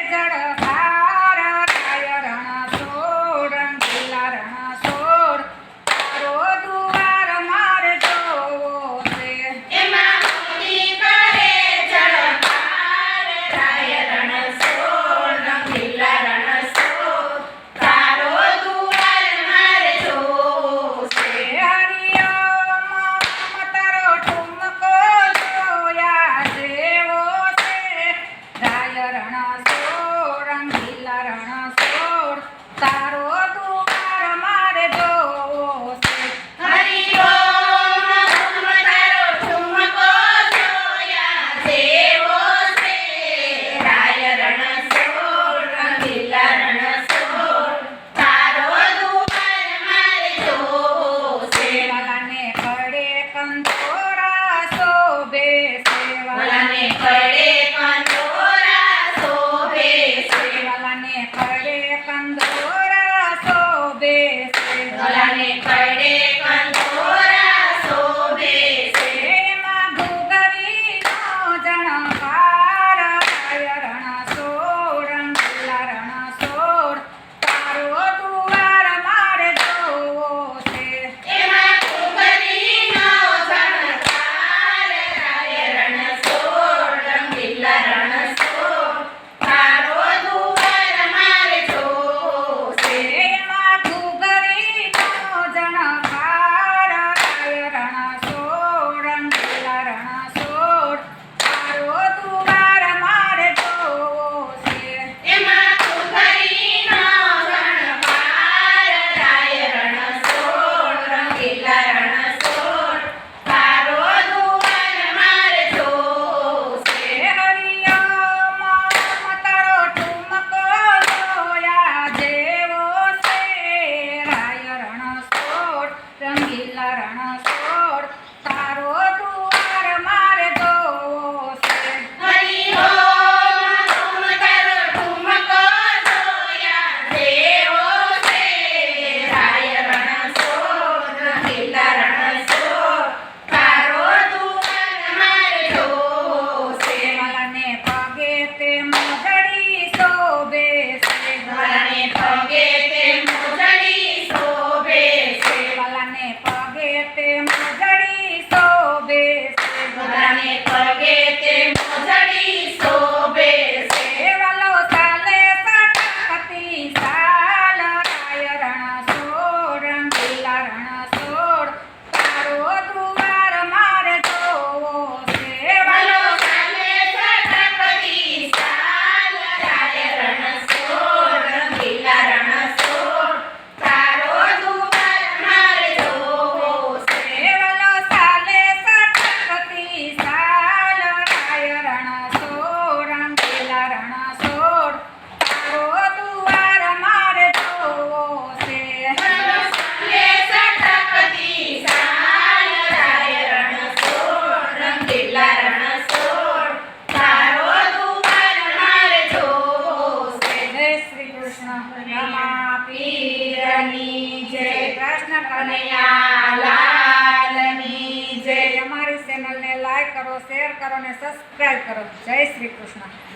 જળ રણ સોર રંગીલા રણ સોર તારો દુવાર મારે જોવો છે હરી ઓમ તારો ઠુમકો જોયા જેવો છે રાય રણ સોર રંગીલા રણ સોર તારો દુવાર મારે જોવો છે વાલાને કડે કંદોરા શોભે છે વાલાને કડે કંદોરા શોભે છે વાલાને કડે કંદોરા શોભે છે વાલાને કડે કંદોરા શોભે છે એમાં ઘૂઘરીનો જણકાર રાય રણ સોર રંગીલા રણ સોર તારો દુવાર મારે જોવો છે એમાં ઘૂઘરીનો ઝણકાર રાય રણ સોર રંગીલા રણ સોર તારો દુવાર મારે જોવો છે એમાં ઘૂઘરીનો જણકાર રાય રણ સોર રંગીલા રણ સોર તારો દુવાર મારે જોવો છે એમાં ઘૂઘરીનો ઝણકાર રાય રણ સોર રંગીલા રણ સોર તારો દુવાર મારે જોવો છે હરિયમ તારો ઠુમકો જોયા જેવો છે રાય રણ સોર રંગીલા રણ સોર તારો દુવાર મારે જોવો છે હરી ઓમ તારો ઠુમકો જોયા જેવો છે રાય રણ સોર રંગીલા રણ સોર તારો દુવાર મારે જોવો છે વાલાને પગે તે મોજડી શોભે છે વાલાને પગે તે મોજડી શોભે છે વાલાને પગે તે મોજડી શોભે છે વાલાને પગે તે મોજડી શોભે છે વાલો ચાલે સટકતી સાલ રાય રણ સોર રંગીલા રણ સોર તારો દુવાર મારે જોવો છે વાલો ચાલે સટકતી સાલ રાય રણ સોર રંગીલા રણ સોર તારો દુવાર મારે જોવો છે વાલો ચાલે સટકતી સાલ રાય રણ સોર રંગીલા રણ સોર તારો દુવાર મારે જોવો છે વાલો ચાલે સટકતી સાલ રાય રણ સોર રંગીલા રણ સોર તારો દુવાર મારે જોવો છે જય શ્રી કૃષ્ણ રમા પીરની જય કૃષ્ણ કનૈયા લાલની જય અમારી ચેનલને લાઈક કરો શેર કરો ને સબસ્ક્રાઇબ કરો જય શ્રી કૃષ્ણ